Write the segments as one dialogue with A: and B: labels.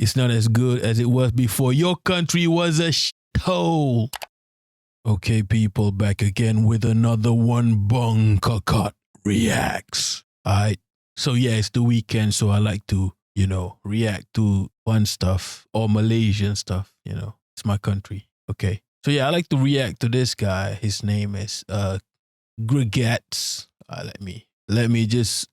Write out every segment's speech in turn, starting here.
A: It's not as good as it was before. Your country was a shithole. Okay, people, back again with another one. Bangkok reacts. Alright. So yeah, it's the weekend, so I like to, react to fun stuff or Malaysian stuff, It's my country. Okay. So yeah, I like to react to this guy. His name is Grigats. Let me just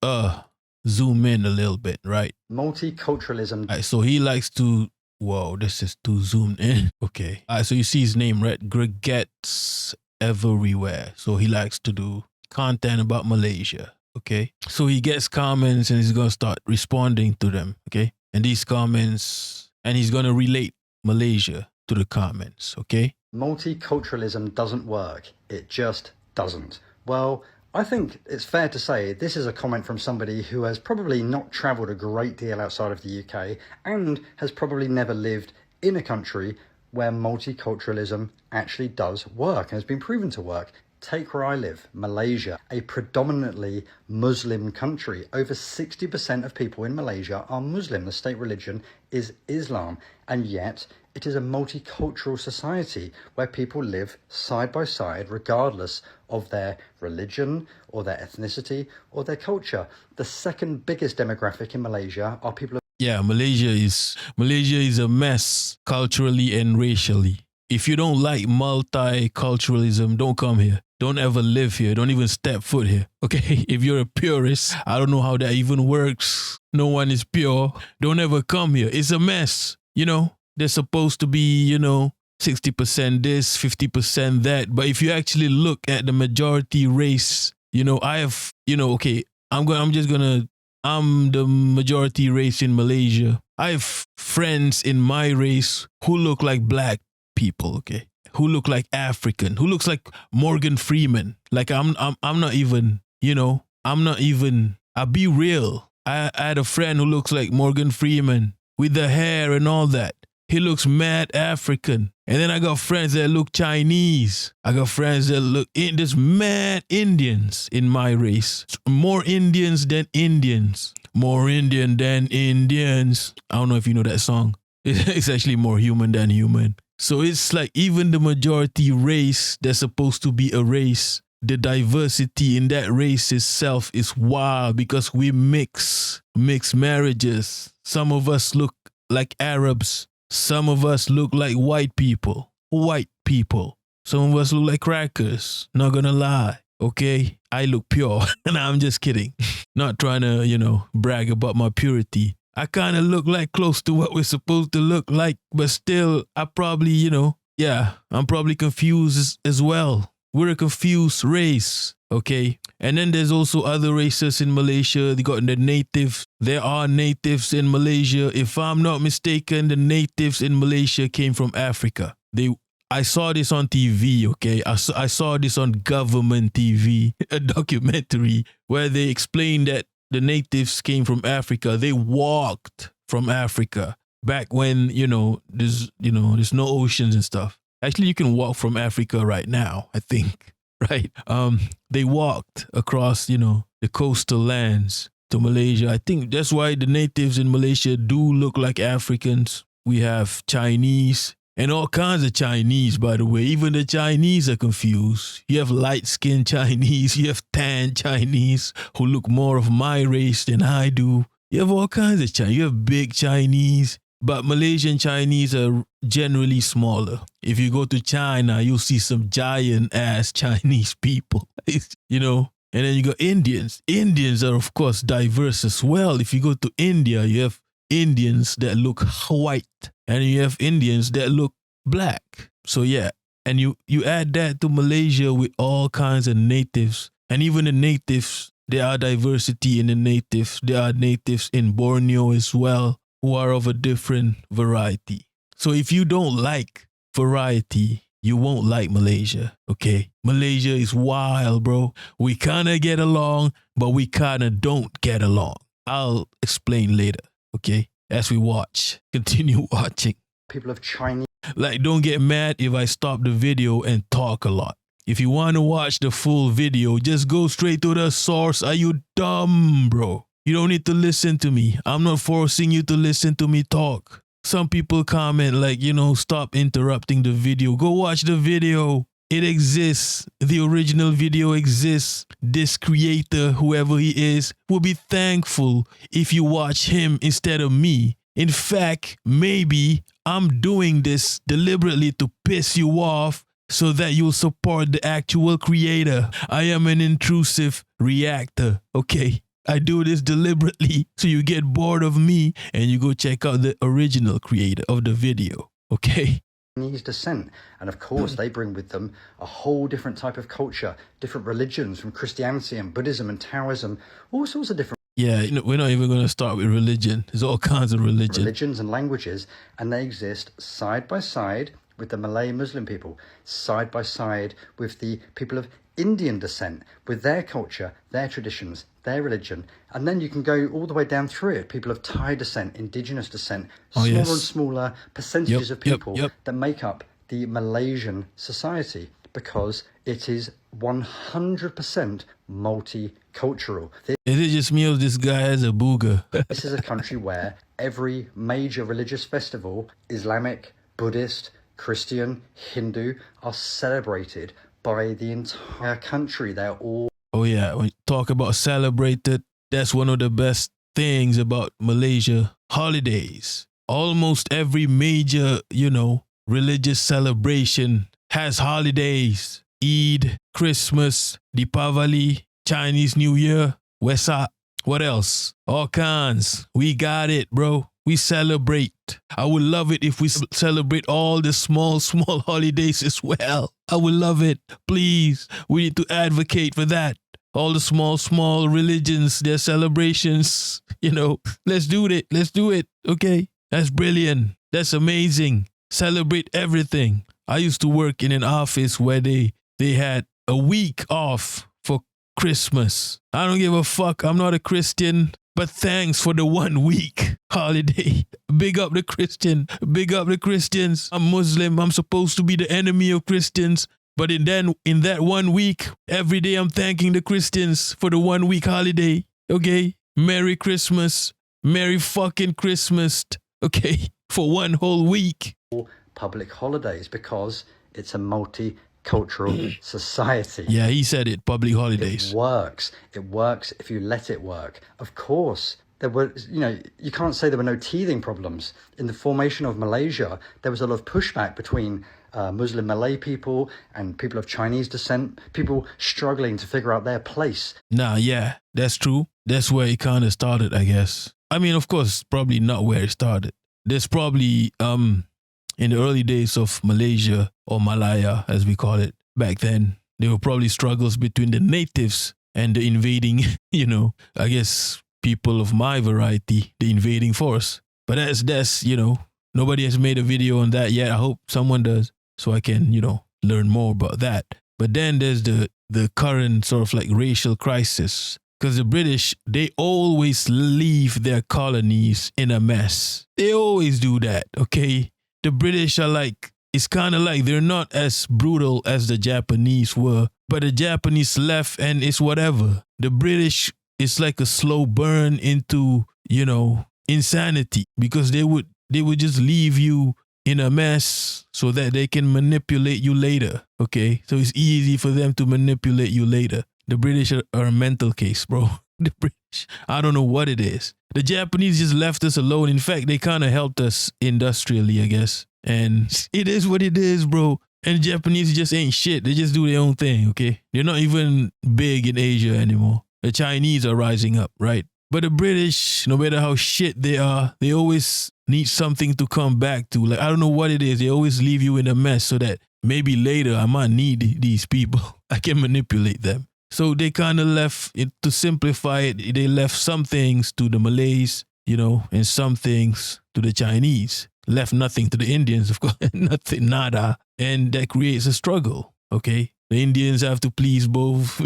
A: zoom in a little bit, right?
B: Multiculturalism.
A: Right, so he likes to. Whoa, this is too zoomed in. Okay. So you see his name, right? Grigats everywhere. So he likes to do content about Malaysia. Okay. So he gets comments and he's gonna start responding to them. Okay. And these comments, and he's gonna relate Malaysia to the comments. Okay.
B: Multiculturalism doesn't work. It just doesn't. Well, I think it's fair to say this is a comment from somebody who has probably not travelled a great deal outside of the UK and has probably never lived in a country where multiculturalism actually does work and has been proven to work. Take where I live, Malaysia, a predominantly Muslim country. Over 60% of people in Malaysia are Muslim. The state religion is Islam, and yet it is a multicultural society where people live side by side regardless of their religion or their ethnicity or their culture. The second biggest demographic in Malaysia are people of...
A: Yeah, Malaysia is a mess culturally and racially. If you don't like multiculturalism, don't come here. Don't ever live here. Don't even step foot here. Okay? If you're a purist, I don't know how that even works. No one is pure. Don't ever come here. It's a mess. They're supposed to be, 60% this, 50% that. But if you actually look at the majority race, I'm the majority race in Malaysia. I have friends in my race who look like black people, okay? Who look like African, who looks like Morgan Freeman. Like I'm not even, I'll be real. I had a friend who looks like Morgan Freeman with the hair and all that. He looks mad African. And then I got friends that look Chinese. I got friends that look, there's mad Indians in my race. More Indians than Indians. More Indian than Indians. I don't know if you know that song. It's actually more human than human. So it's like even the majority race that's supposed to be a race, the diversity in that race itself is wild because we mix marriages. Some of us look like Arabs. Some of us look like white people. Some of us look like crackers. Not gonna lie. Okay? I look pure. And I'm just kidding. Not trying to, brag about my purity. I kind of look like close to what we're supposed to look like, but still, I probably, I'm probably confused as well. We're a confused race, okay? And then there's also other races in Malaysia. They got the natives. There are natives in Malaysia. If I'm not mistaken, the natives in Malaysia came from Africa. I saw this on TV, okay? I saw this on government TV, a documentary where they explained that the natives came from Africa. They walked from Africa back when, there's no oceans and stuff. Actually, you can walk from Africa right now, I think, right? They walked across, the coastal lands to Malaysia. I think that's why the natives in Malaysia do look like Africans. We have Chinese and all kinds of Chinese, by the way. Even the Chinese are confused. You have light-skinned Chinese. You have tan Chinese who look more of my race than I do. You have all kinds of Chinese. You have big Chinese. But Malaysian Chinese are generally smaller. If you go to China, you'll see some giant-ass Chinese people. And then you got Indians. Indians are, of course, diverse as well. If you go to India, you have Indians that look white. And you have Indians that look black. So yeah, and you add that to Malaysia with all kinds of natives. And even the natives, there are diversity in the natives. There are natives in Borneo as well who are of a different variety. So if you don't like variety, you won't like Malaysia, okay? Malaysia is wild, bro. We kind of get along, but we kind of don't get along. I'll explain later, okay? As we watch, continue watching.
B: People of Chinese.
A: Like, don't get mad if I stop the video and talk a lot. If you want to watch the full video, just go straight to the source. Are you dumb, bro? You don't need to listen to me. I'm not forcing you to listen to me talk. some people comment like, stop interrupting the video. Go watch the video. It exists. The original video exists. This creator, whoever he is, will be thankful if you watch him instead of me. In fact, maybe I'm doing this deliberately to piss you off so that you'll support the actual creator. I am an intrusive reactor, okay? I do this deliberately so you get bored of me and you go check out the original creator of the video, okay?
B: Chinese descent, and of course they bring with them a whole different type of culture, different religions from Christianity and Buddhism and Taoism, all sorts of different
A: we're not even going to start with religion. There's all kinds of
B: religions and languages, and they exist side by side with the Malay Muslim people, side by side with the people of Indian descent, with their culture, their traditions, their religion. And then you can go all the way down through it. People of Thai descent, indigenous descent, smaller and smaller percentages of people that make up the Malaysian society, because it is 100% multicultural.
A: Is it just me or this guy has a booger?
B: This is a country where every major religious festival, Islamic, Buddhist, Christian, Hindu, are celebrated by the entire country. They're all...
A: Oh yeah, when you talk about celebrated, that's one of the best things about Malaysia. Holidays. Almost every major, religious celebration has holidays. Eid, Christmas, Deepavali, Chinese New Year, Wesak. What else? All kinds. We got it, bro. We celebrate. I would love it if we celebrate all the small holidays as well. I would love it. Please, we need to advocate for that. All the small religions, their celebrations, let's do it. Let's do it. Okay. That's brilliant. That's amazing. Celebrate everything. I used to work in an office where they had a week off for Christmas. I don't give a fuck. I'm not a Christian. But thanks for the 1 week holiday. Big up the Christian. Big up the Christians. I'm Muslim. I'm supposed to be the enemy of Christians. But in that 1 week, every day I'm thanking the Christians for the 1 week holiday. Okay? Merry Christmas. Merry fucking Christmas. Okay? For 1 whole week.
B: Public holidays, because it's a multicultural society.
A: Yeah, he said it, public holidays.
B: It works. It works if you let it work. Of course, there were, you can't say there were no teething problems. In the formation of Malaysia, there was a lot of pushback between Muslim Malay people and people of Chinese descent, people struggling to figure out their place.
A: Nah, yeah, that's true. That's where it kind of started, I guess. I mean, of course, probably not where it started. There's probably, in the early days of Malaysia, or Malaya, as we call it, back then, there were probably struggles between the natives and the invading, I guess, people of my variety, the invading force. But that's nobody has made a video on that yet. I hope someone does, so I can, learn more about that. But then there's the current sort of like racial crisis. Because the British, they always leave their colonies in a mess. They always do that, okay? The British are like, it's kind of like they're not as brutal as the Japanese were, but the Japanese left and it's whatever. The British, it's like a slow burn into, insanity, because they would just leave you in a mess so that they can manipulate you later, okay? So it's easy for them to manipulate you later. The British are a mental case, bro. The British, I don't know what it is. The Japanese just left us alone. In fact, they kind of helped us industrially, I guess. And it is what it is, bro. And Japanese just ain't shit. They just do their own thing, okay? They're not even big in Asia anymore. The Chinese are rising up, right? But the British, no matter how shit they are, they always need something to come back to. Like, I don't know what it is. They always leave you in a mess so that maybe later I might need these people. I can manipulate them. So they kind of left it, to simplify it, they left some things to the Malays, and some things to the Chinese. Left nothing to the Indians, of course, nothing, nada. And that creates a struggle, okay? The Indians have to please both.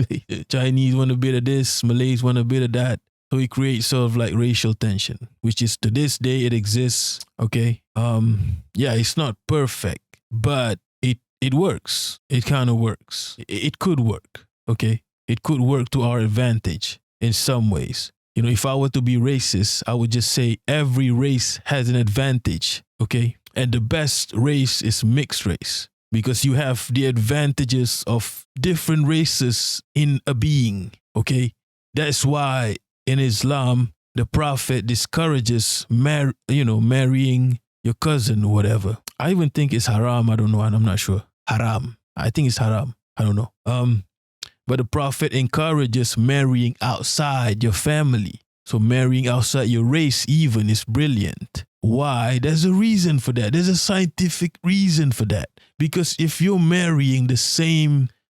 A: Chinese want a bit of this, Malays want a bit of that. So it creates sort of like racial tension, which is to this day it exists, okay? Yeah, it's not perfect, but it works. It kind of works. It could work, okay? It could work to our advantage in some ways. if I were to be racist, I would just say every race has an advantage, okay? And the best race is mixed race because you have the advantages of different races in a being, okay? That's why in Islam, the Prophet discourages marrying your cousin or whatever. I even think it's haram. I don't know, and I'm not sure. Haram. I think it's haram. I don't know. But the Prophet encourages marrying outside your family. So marrying outside your race even is brilliant. Why? There's a reason for that. There's a scientific reason for that. Because if you're marrying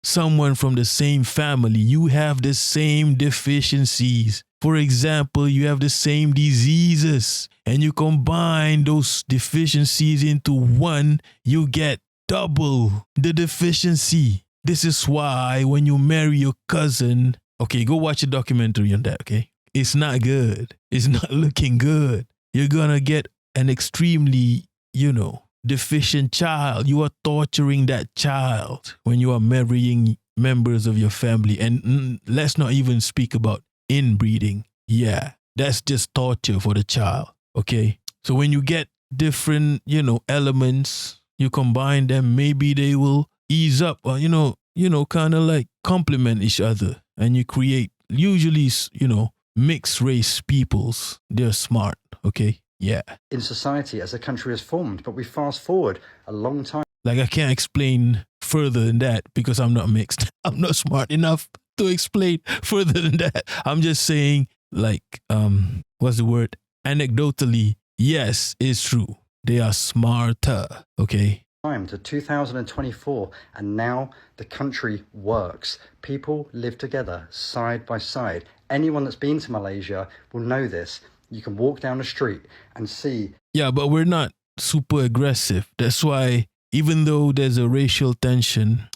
A: someone from the same family, you have the same deficiencies. For example, you have the same diseases, and you combine those deficiencies into one, you get double the deficiency. This is why when you marry your cousin, okay, go watch a documentary on that, okay? It's not good. It's not looking good. You're gonna get an extremely, deficient child. You are torturing that child when you are marrying members of your family. And let's not even speak about inbreeding. Yeah, that's just torture for the child, okay? So when you get different, elements, you combine them, maybe they will ease up or, kind of like complement each other. And you create, usually, mixed race peoples. They're smart, okay? Yeah.
B: In society as a country is formed, but we fast forward a long time.
A: Like I can't explain further than that because I'm not mixed. I'm not smart enough to explain further than that. I'm just saying what's the word? Anecdotally, yes, it's true. They are smarter, okay?
B: Time to 2024, and now the country works. People live together side by side. Anyone that's been to Malaysia will know this. You can walk down the street and see.
A: Yeah, but we're not super aggressive. That's why even though there's a racial tension,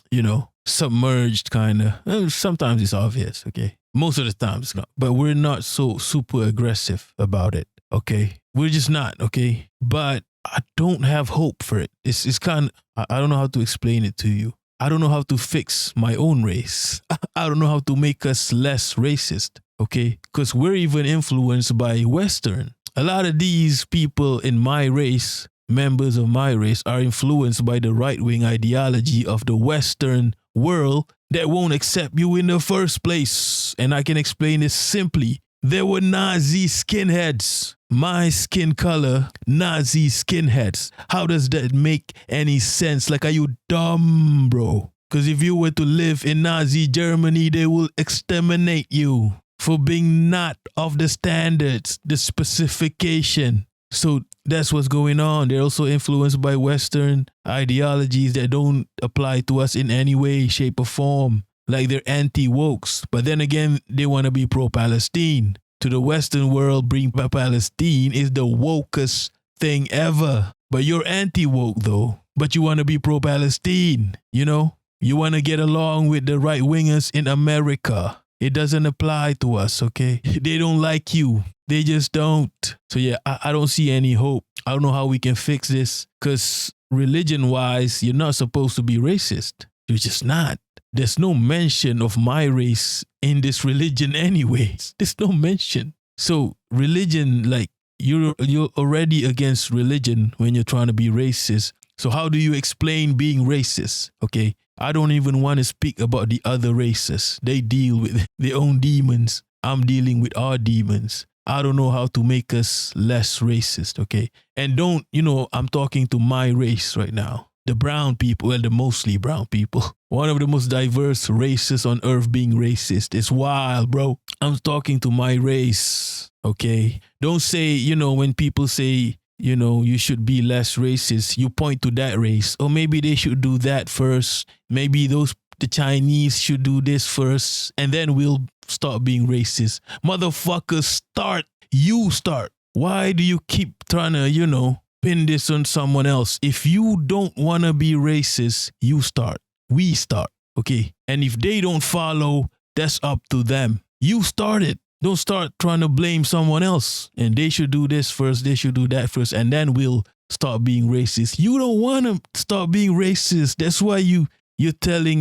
A: submerged kind of, sometimes it's obvious, okay? Most of the time it's not. But we're not so super aggressive about it, okay? We're just not, okay? But I don't have hope for it. It's kind of, I don't know how to explain it to you. I don't know how to fix my own race. I don't know how to make us less racist, okay? Because we're even influenced by Western. A lot of these people in my race, members of my race, are influenced by the right-wing ideology of the Western world that won't accept you in the first place. And I can explain this simply. There were Nazi skinheads. My skin color, Nazi skinheads. How does that make any sense? Like, are you dumb, bro? Because if you were to live in Nazi Germany, they will exterminate you for being not of the standards, the specification. So that's what's going on. They're also influenced by Western ideologies that don't apply to us in any way, shape, or form. Like they're anti-wokes. But then again, they want to be pro-Palestine. To the Western world, being Palestine is the wokest thing ever. But you're anti-woke though. But you want to be pro-Palestine, You want to get along with the right-wingers in America. It doesn't apply to us, okay? They don't like you. They just don't. So yeah, I don't see any hope. I don't know how we can fix this. Because religion-wise, you're not supposed to be racist. You're just not. There's no mention of my race in this religion anyways. There's no mention. So religion, like you're already against religion when you're trying to be racist. So how do you explain being racist? Okay, I don't even want to speak about the other races. They deal with their own demons. I'm dealing with our demons. I don't know how to make us less racist, okay? And I'm talking to my race right now. The brown people, the mostly brown people. One of the most diverse races on earth being racist. It's wild, bro. I'm talking to my race, okay? Don't say, when people say, you should be less racist, you point to that race. Or maybe they should do that first. Maybe the Chinese should do this first. And then we'll start being racist. Motherfuckers, start. You start. Why do you keep trying to, pin this on someone else? If you don't want to be racist, you start. We start. Okay? And if they don't follow, that's up to them. You started. Don't start trying to blame someone else. And they should do this first. They should do that first. And then we'll start being racist. You don't want to start being racist. That's why you're telling,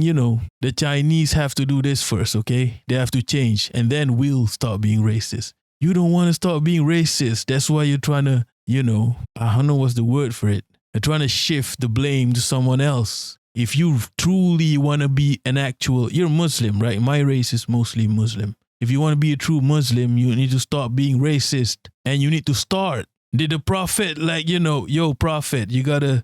A: the Chinese have to do this first, okay? They have to change. And then we'll start being racist. You don't want to stop being racist. That's why you're trying to, I don't know what's the word for it. You're trying to shift the blame to someone else. If you truly want to be you're Muslim, right? My race is mostly Muslim. If you want to be a true Muslim, you need to stop being racist, and you need to start. Did the prophet yo prophet, you gotta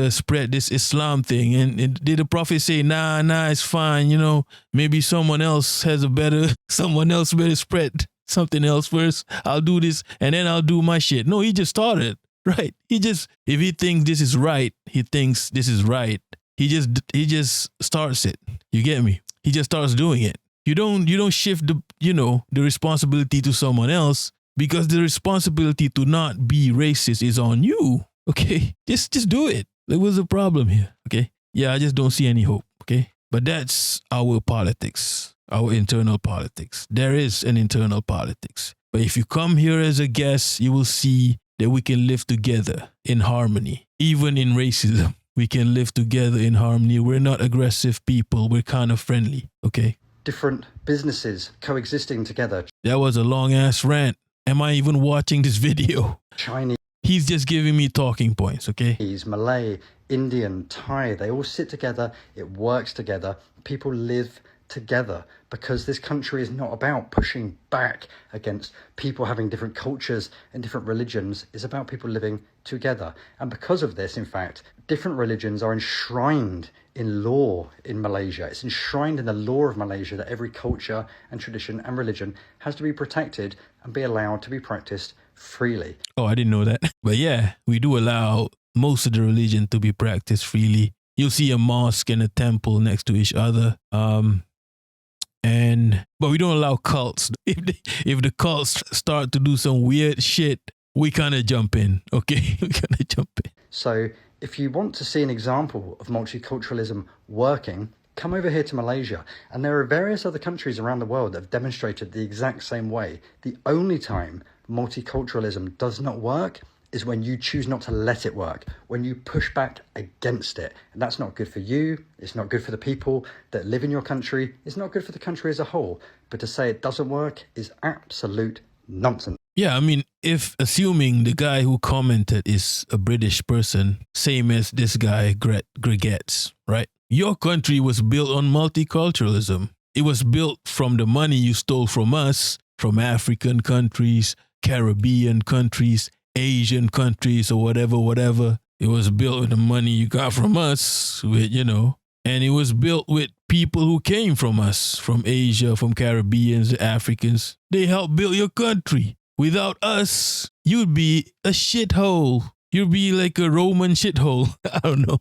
A: spread this Islam thing? And did the prophet say, nah, it's fine, maybe someone else better spread something else first. I'll do this and then I'll do my shit. No, he just started, right? If he thinks this is right, he thinks this is right. He just starts it. You get me? He just starts doing it. You don't shift the responsibility to someone else, because the responsibility to not be racist is on you. Okay? Just do it. Like, what's the problem here? Okay? Yeah, I just don't see any hope. Okay? But that's our politics, our internal politics. There is an internal politics. But if you come here as a guest, you will see that we can live together in harmony, even in racism. We can live together in harmony. We're not aggressive people. We're kind of friendly. Okay?
B: Different businesses coexisting together.
A: That was a long ass rant. Am I even watching this video?
B: Chinese.
A: He's just giving me talking points, okay?
B: Malay, Indian, Thai, they all sit together. It works together. People live together, because this country is not about pushing back against people having different cultures and different religions. It's about people living together. And because of this, in fact, different religions are enshrined in law in Malaysia. It's enshrined in the law of Malaysia that every culture and tradition and religion has to be protected and be allowed to be practiced freely.
A: Oh, I didn't know that. But yeah, we do allow most of the religion to be practiced freely. You'll see a mosque and a temple next to each other. But we don't allow cults. If the cults start to do some weird shit, we kind of jump in, okay? We kind of jump in.
B: So if you want to see an example of multiculturalism working, come over here to Malaysia. And there are various other countries around the world that have demonstrated the exact same way. The only time multiculturalism does not work is when you choose not to let it work, when you push back against it. And that's not good for you. It's not good for the people that live in your country. It's not good for the country as a whole. But to say it doesn't work is absolute nonsense.
A: Yeah, I mean, if assuming the guy who commented is a British person, same as this guy, Gregetz, right? Your country was built on multiculturalism. It was built from the money you stole from us, from African countries, Caribbean countries, Asian countries, or whatever. It was built with the money you got from us, and it was built with people who came from us, from Asia, from Caribbeans, Africans. They helped build your country. Without us, you'd be a shithole. You'd be like a Roman shithole. I don't know.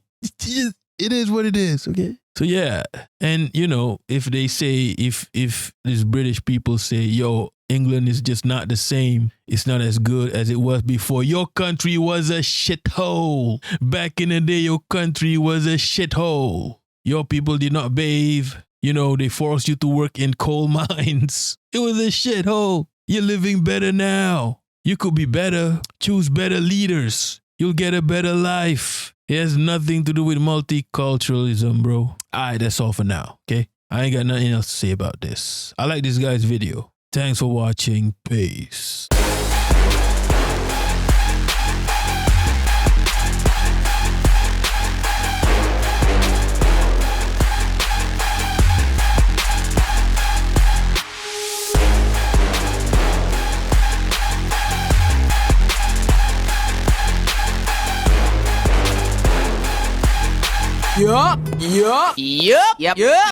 A: It is what it is, okay? So yeah, and if they say, if these British people say, yo, England is just not the same, it's not as good as it was before. Your country was a shithole. Back in the day, your country was a shithole. Your people did not bathe. They forced you to work in coal mines. It was a shithole. You're living better now. You could be better. Choose better leaders. You'll get a better life. It has nothing to do with multiculturalism, bro. Alright, that's all for now, okay? I ain't got nothing else to say about this. I like this guy's video. Thanks for watching. Peace.
C: Yup.